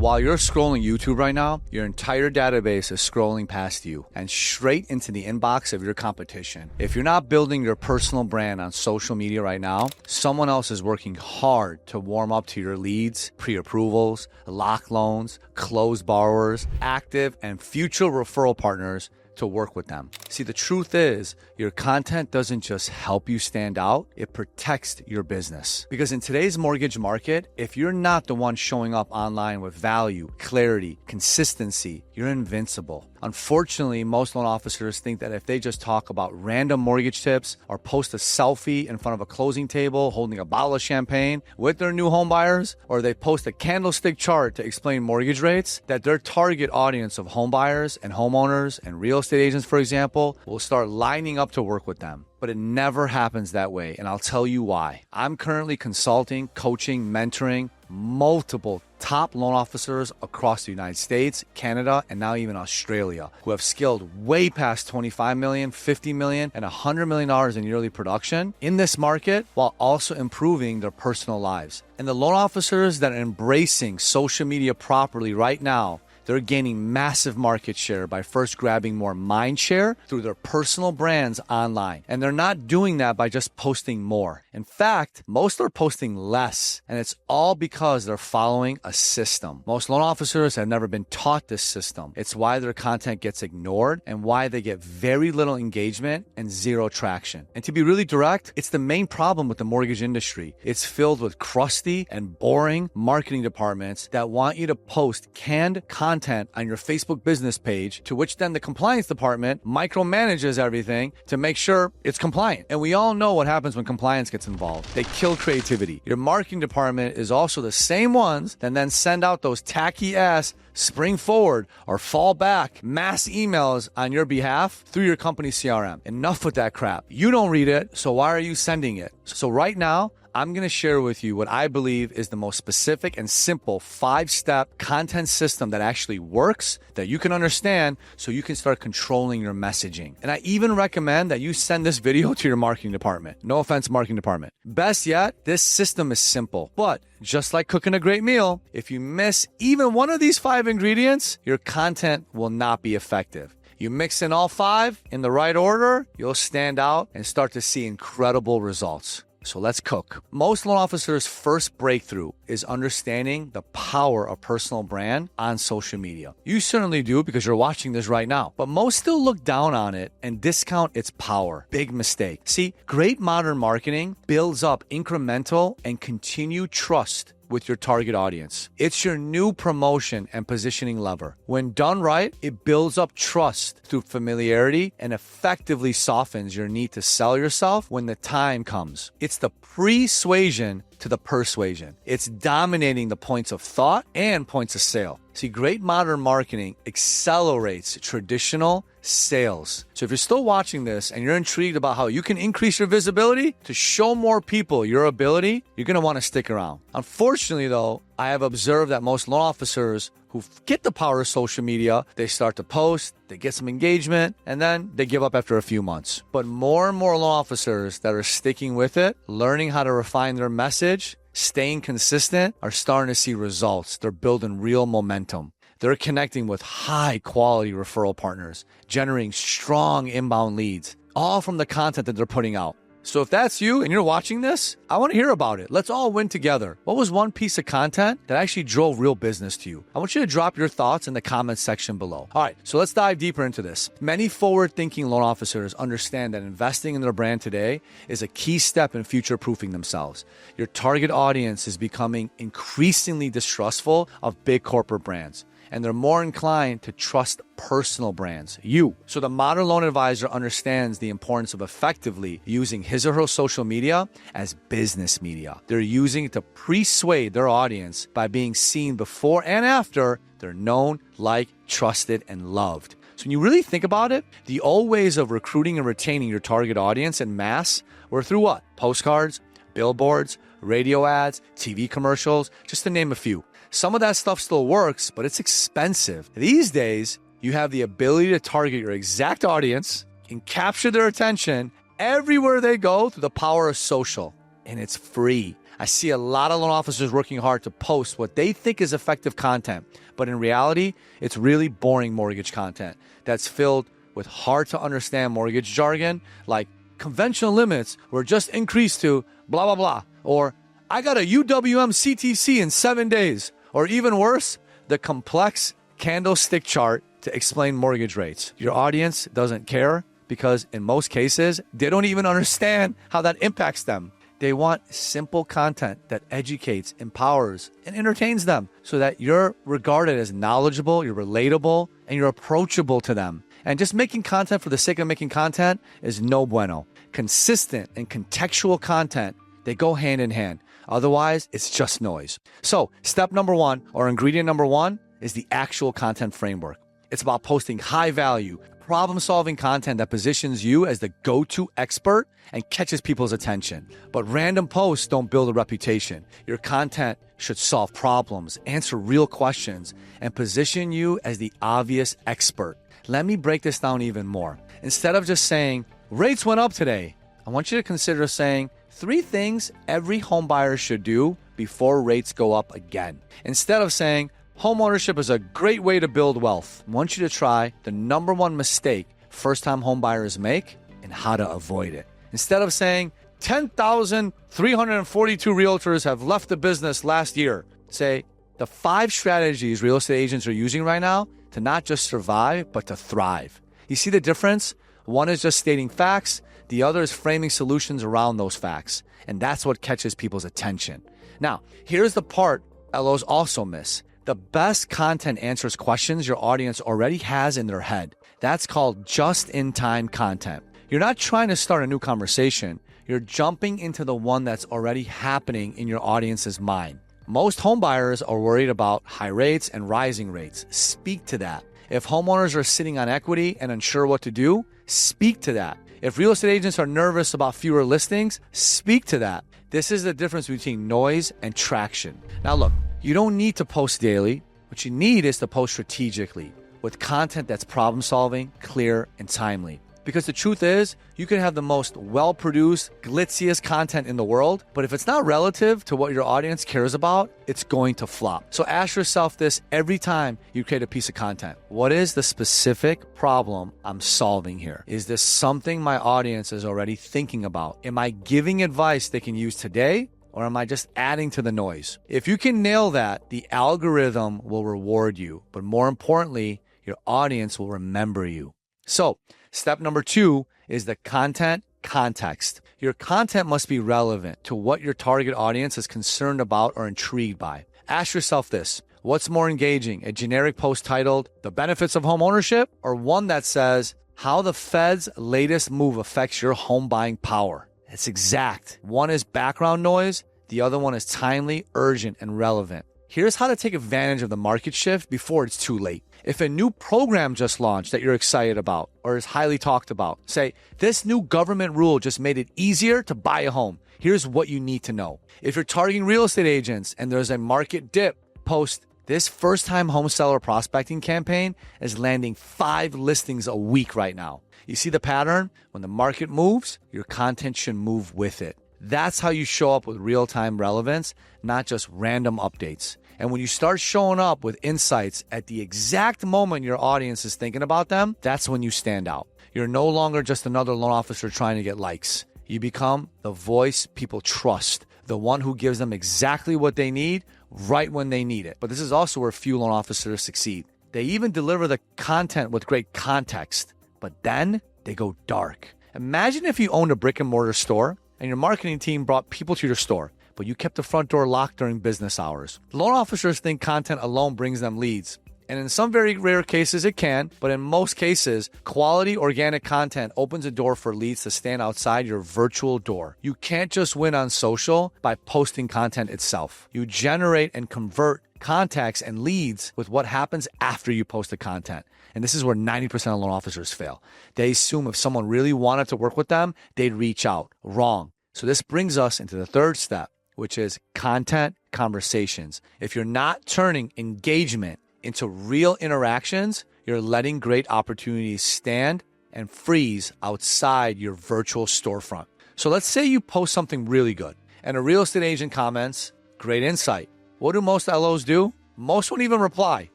While you're scrolling YouTube right now, your entire database is scrolling past you and straight into the inbox of your competition. If you're not building your personal brand on social media right now, someone else is working hard to warm up to your leads, pre-approvals, lock loans, closed borrowers, active and future referral partners to work with them. See, the truth is, your content doesn't just help you stand out, it protects your business. Because in today's mortgage market, if you're not the one showing up online with value, clarity, consistency, you're invincible. Unfortunately, most loan officers think that if they just talk about random mortgage tips or post a selfie in front of a closing table holding a bottle of champagne with their new home buyers, or they post a candlestick chart to explain mortgage rates, that their target audience of home buyers and homeowners and real estate agents, for example, will start lining up to work with them. But it never happens that way, and I'll tell you why. I'm currently consulting, coaching, mentoring multiple top loan officers across the United States, Canada, and now even Australia, who have scaled way past 25 million, 50 million, and $100 million in yearly production in this market while also improving their personal lives. And the loan officers that are embracing social media properly right now, they're gaining massive market share by first grabbing more mind share through their personal brands online. And they're not doing that by just posting more. In fact, most are posting less, and it's all because they're following a system. Most loan officers have never been taught this system. It's why their content gets ignored and why they get very little engagement and zero traction. And to be really direct, it's the main problem with the mortgage industry. It's filled with crusty and boring marketing departments that want you to post canned content on your Facebook business page, to which then the compliance department micromanages everything to make sure it's compliant. And we all know what happens when compliance gets involved. They kill creativity. Your marketing department is also the same ones that then send out those tacky ass spring forward or fall back mass emails on your behalf through your company's CRM. Enough with that crap. You don't read it, so why are you sending it? So right now, I'm going to share with you what I believe is the most specific and simple 5-step content system that actually works, that you can understand so you can start controlling your messaging. And I even recommend that you send this video to your marketing department. No offense, marketing department. Best yet, this system is simple. But just like cooking a great meal, if you miss even one of these 5 ingredients, your content will not be effective. You mix in all 5 in the right order, you'll stand out and start to see incredible results. So let's cook. Most loan officers' first breakthrough is understanding the power of personal brand on social media. You certainly do because you're watching this right now, but most still look down on it and discount its power. Big mistake. See, great modern marketing builds up incremental and continued trust with your target audience. It's your new promotion and positioning lever. When done right, it builds up trust through familiarity and effectively softens your need to sell yourself when the time comes. It's the persuasion to the persuasion. It's dominating the points of thought and points of sale. See, great modern marketing accelerates traditional sales. So if you're still watching this and you're intrigued about how you can increase your visibility to show more people your ability, you're going to want to stick around. Unfortunately, though, I have observed that most loan officers who get the power of social media, they start to post, they get some engagement, and then they give up after a few months. But more and more loan officers that are sticking with it, learning how to refine their message, staying consistent, are starting to see results. They're building real momentum. They're connecting with high-quality referral partners, generating strong inbound leads, all from the content that they're putting out. So if that's you and you're watching this, I want to hear about it. Let's all win together. What was one piece of content that actually drove real business to you? I want you to drop your thoughts in the comments section below. All right, so let's dive deeper into this. Many forward-thinking loan officers understand that investing in their brand today is a key step in future-proofing themselves. Your target audience is becoming increasingly distrustful of big corporate brands, and they're more inclined to trust personal brands, you. So the modern loan advisor understands the importance of effectively using his or her social media as business media. They're using it to persuade their audience by being seen before and after they're known, liked, trusted, and loved. So when you really think about it, the old ways of recruiting and retaining your target audience en masse were through what? Postcards, billboards, radio ads, TV commercials, just to name a few. Some of that stuff still works, but it's expensive. These days, you have the ability to target your exact audience and capture their attention everywhere they go through the power of social. And it's free. I see a lot of loan officers working hard to post what they think is effective content, but in reality, it's really boring mortgage content that's filled with hard to understand mortgage jargon like conventional limits were just increased to blah, blah, blah, or I got a UWM CTC in 7 days, or even worse, the complex candlestick chart to explain mortgage rates. Your audience doesn't care because in most cases, they don't even understand how that impacts them. They want simple content that educates, empowers, and entertains them so that you're regarded as knowledgeable, you're relatable, and you're approachable to them. And just making content for the sake of making content is no bueno. Consistent and contextual content, they go hand in hand. Otherwise, it's just noise. So step number one, or ingredient number one, is the actual content framework. It's about posting high value, problem-solving content that positions you as the go-to expert and catches people's attention. But random posts don't build a reputation. Your content should solve problems, answer real questions, and position you as the obvious expert. Let me break this down even more. Instead of just saying, rates went up today, I want you to consider saying 3 things every home buyer should do before rates go up again. Instead of saying, homeownership is a great way to build wealth, I want you to try the number one mistake first-time home buyers make and how to avoid it. Instead of saying 10,342 realtors have left the business last year, say the 5 strategies real estate agents are using right now to not just survive, but to thrive. You see the difference? One is just stating facts. The other is framing solutions around those facts. And that's what catches people's attention. Now, here's the part LOs also miss. The best content answers questions your audience already has in their head. That's called just-in-time content. You're not trying to start a new conversation. You're jumping into the one that's already happening in your audience's mind. Most homebuyers are worried about high rates and rising rates. Speak to that. If homeowners are sitting on equity and unsure what to do, speak to that. If real estate agents are nervous about fewer listings, speak to that. This is the difference between noise and traction. Now look, you don't need to post daily. What you need is to post strategically with content that's problem-solving, clear, and timely. Because the truth is, you can have the most well-produced, glitziest content in the world, but if it's not relative to what your audience cares about, it's going to flop. So ask yourself this every time you create a piece of content. What is the specific problem I'm solving here? Is this something my audience is already thinking about? Am I giving advice they can use today? Or am I just adding to the noise? If you can nail that, the algorithm will reward you. But more importantly, your audience will remember you. So, step number 2 is the content context. Your content must be relevant to what your target audience is concerned about or intrigued by. Ask yourself this. What's more engaging, a generic post titled, The Benefits of Home Ownership, or one that says, How the Fed's Latest Move Affects Your Home Buying Power? It's exact. One is background noise. The other one is timely, urgent, and relevant. Here's how to take advantage of the market shift before it's too late. If a new program just launched that you're excited about or is highly talked about, say, this new government rule just made it easier to buy a home. Here's what you need to know. If you're targeting real estate agents and there's a market dip, post, this first-time home seller prospecting campaign is landing 5 listings a week right now. You see the pattern? When the market moves, your content should move with it. That's how you show up with real-time relevance, not just random updates. And when you start showing up with insights at the exact moment your audience is thinking about them, that's when you stand out. You're no longer just another loan officer trying to get likes. You become the voice people trust, the one who gives them exactly what they need right when they need it. But this is also where few loan officers succeed. They even deliver the content with great context, but then they go dark. Imagine if you owned a brick and mortar store and your marketing team brought people to your store, but you kept the front door locked during business hours. Loan officers think content alone brings them leads. And in some very rare cases, it can. But in most cases, quality organic content opens a door for leads to stand outside your virtual door. You can't just win on social by posting content itself. You generate and convert contacts and leads with what happens after you post the content. And this is where 90% of loan officers fail. They assume if someone really wanted to work with them, they'd reach out. Wrong. So this brings us into the third step, which is content conversations. If you're not turning engagement into real interactions, you're letting great opportunities stand and freeze outside your virtual storefront. So let's say you post something really good And a real estate agent comments, great insight. What do most LOs do? Most won't even reply.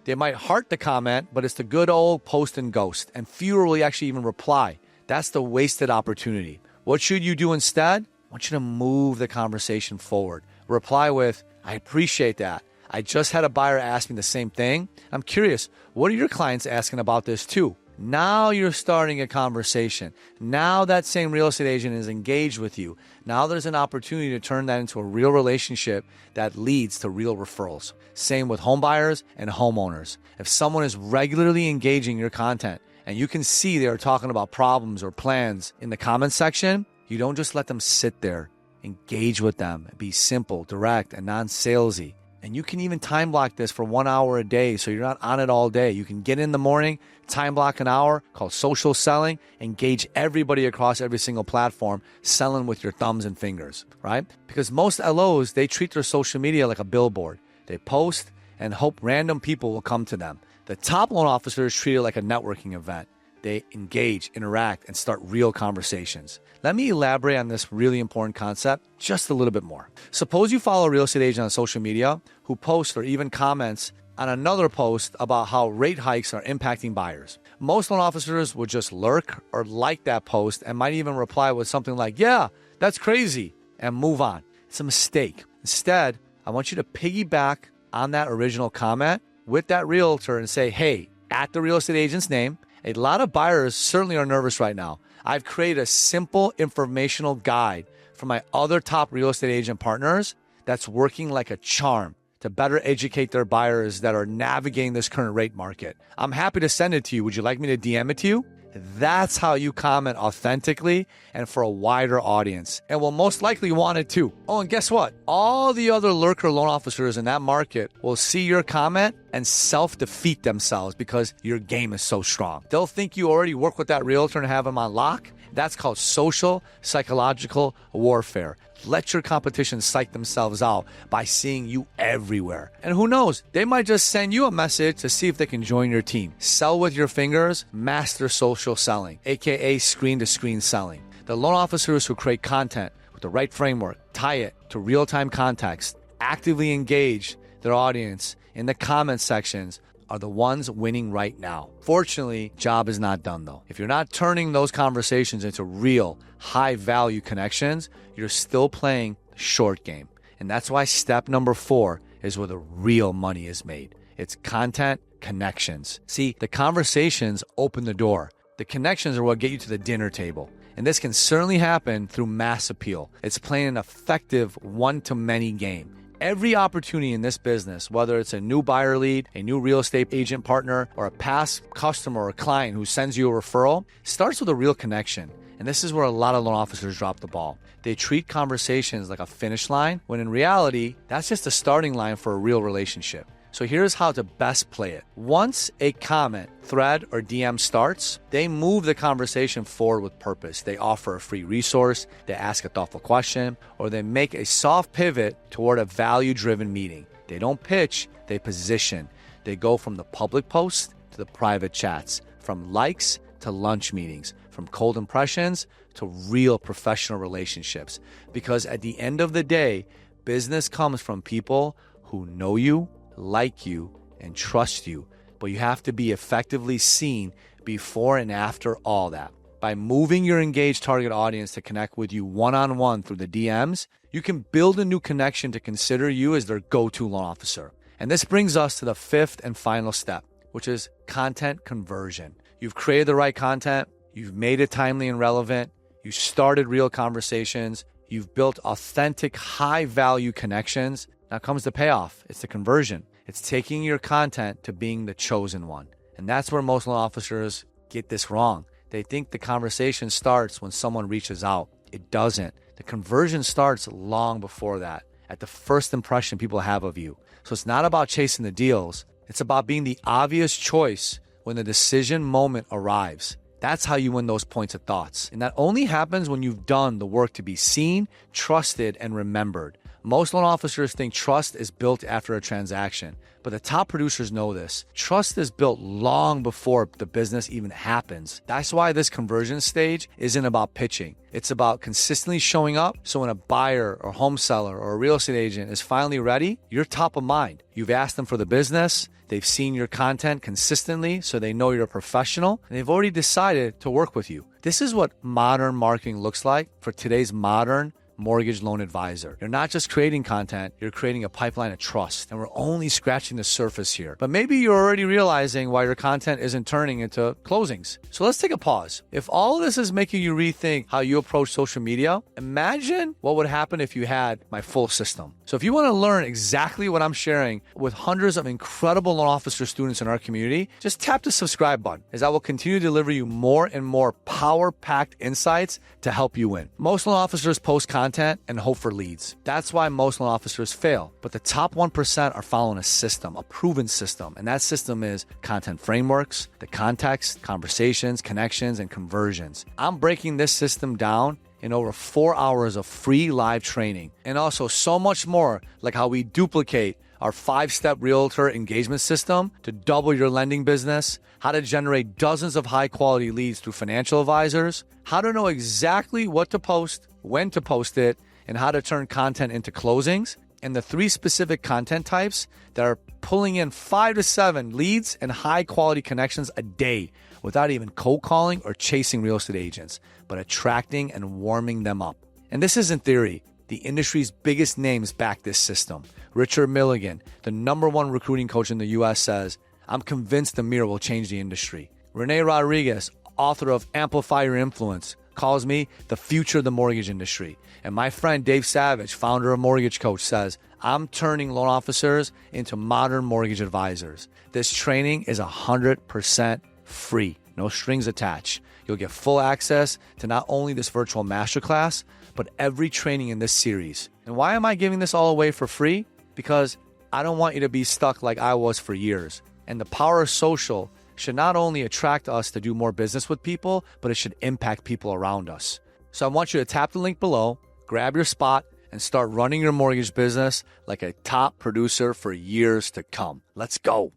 They might heart the comment, but it's the good old post and ghost, and fewer will actually even reply. That's the wasted opportunity. What should you do instead? I want you to move the conversation forward. Reply with, I appreciate that. I just had a buyer ask me the same thing. I'm curious, what are your clients asking about this too? Now you're starting a conversation. Now that same real estate agent is engaged with you. Now there's an opportunity to turn that into a real relationship that leads to real referrals. Same with home buyers and homeowners. If someone is regularly engaging your content and you can see they are talking about problems or plans in the comments section, you don't just let them sit there. Engage with them. Be simple, direct, and non-salesy. And you can even time block this for 1 hour a day so you're not on it all day. You can get in the morning, time block an hour, called social selling, engage everybody across every single platform, selling with your thumbs and fingers, right? Because most LOs, they treat their social media like a billboard. They post and hope random people will come to them. The top loan officers treat it like a networking event. They engage, interact, and start real conversations. Let me elaborate on this really important concept just a little bit more. Suppose you follow a real estate agent on social media who posts or even comments on another post about how rate hikes are impacting buyers. Most loan officers would just lurk or like that post and might even reply with something like, yeah, that's crazy, and move on. It's a mistake. Instead, I want you to piggyback on that original comment with that realtor and say, hey, at the real estate agent's name, a lot of buyers certainly are nervous right now. I've created a simple informational guide for my other top real estate agent partners that's working like a charm to better educate their buyers that are navigating this current rate market. I'm happy to send it to you. Would you like me to DM it to you? That's how you comment authentically and for a wider audience, and will most likely want it too. Oh, and guess what? All the other lurker loan officers in that market will see your comment and self-defeat themselves because your game is so strong. They'll think you already work with that realtor and have them on lock. That's called social psychological warfare. Let your competition psych themselves out by seeing you everywhere. And who knows, they might just send you a message to see if they can join your team. Sell with your fingers, master social selling, aka screen-to-screen selling. The loan officers who create content with the right framework, tie it to real-time context, actively engage their audience in the comment sections are the ones winning right now. Fortunately, job is not done though. If you're not turning those conversations into real, high-value connections, you're still playing the short game. And that's why step number 4 is where the real money is made. It's content connections. See, the conversations open the door. The connections are what get you to the dinner table. And this can certainly happen through mass appeal. It's playing an effective one-to-many game. Every opportunity in this business, whether it's a new buyer lead, a new real estate agent partner, or a past customer or client who sends you a referral, starts with a real connection. And this is where a lot of loan officers drop the ball. They treat conversations like a finish line, when in reality, that's just a starting line for a real relationship. So here's how to best play it. Once a comment, thread, or DM starts, they move the conversation forward with purpose. They offer a free resource, they ask a thoughtful question, or they make a soft pivot toward a value-driven meeting. They don't pitch, they position. They go from the public post to the private chats, from likes to lunch meetings, from cold impressions to real professional relationships. Because at the end of the day, business comes from people who know you, like you, and trust you, but you have to be effectively seen before and after all that. By moving your engaged target audience to connect with you one-on-one through the DMs, you can build a new connection to consider you as their go-to loan officer. And this brings us to the 5th and final step, which is content conversion. You've created the right content, you've made it timely and relevant, you started real conversations, you've built authentic, high-value connections. Now comes the payoff. It's the conversion. It's taking your content to being the chosen one. And that's where most loan officers get this wrong. They think the conversation starts when someone reaches out. It doesn't. The conversion starts long before that, at the first impression people have of you. So it's not about chasing the deals. It's about being the obvious choice when the decision moment arrives. That's how you win those points of thoughts. And that only happens when you've done the work to be seen, trusted, and remembered. Most loan officers think trust is built after a transaction, but the top producers know this. Trust is built long before the business even happens. That's why this conversion stage isn't about pitching. It's about consistently showing up, so when a buyer or home seller or a real estate agent is finally ready, you're top of mind. You've asked them for the business, they've seen your content consistently, so they know you're a professional, and they've already decided to work with you. This is what modern marketing looks like for today's modern mortgage loan advisor. You're not just creating content, you're creating a pipeline of trust. And we're only scratching the surface here. But maybe you're already realizing why your content isn't turning into closings. So let's take a pause. If all of this is making you rethink how you approach social media, imagine what would happen if you had my full system. So if you want to learn exactly what I'm sharing with hundreds of incredible loan officer students in our community, just tap the subscribe button, as I will continue to deliver you more and more power-packed insights to help you win. Most loan officers post content and hope for leads. That's why most loan officers fail. But the top 1% are following a system, a proven system. And that system is content frameworks, the context, conversations, connections, and conversions. I'm breaking this system down in over 4 hours of free live training, and also so much more, like how we duplicate our 5-step realtor engagement system to double your lending business, how to generate dozens of high-quality leads through financial advisors, how to know exactly what to post, when to post it, and how to turn content into closings, and the 3 specific content types that are pulling in 5 to 7 leads and high-quality connections a day without even cold calling or chasing real estate agents, but attracting and warming them up. And this isn't theory. The industry's biggest names back this system. Richard Milligan, the #1 recruiting coach in the US, says, "I'm convinced the mirror will change the industry." Renee Rodriguez, author of Amplify Your Influence, calls me the future of the mortgage industry. And my friend Dave Savage, founder of Mortgage Coach, says, "I'm turning loan officers into modern mortgage advisors." This training is 100% free, no strings attached. You'll get full access to not only this virtual masterclass, but every training in this series. And why am I giving this all away for free? Because I don't want you to be stuck like I was for years. And the power of social should not only attract us to do more business with people, but it should impact people around us. So I want you to tap the link below, grab your spot, and start running your mortgage business like a top producer for years to come. Let's go.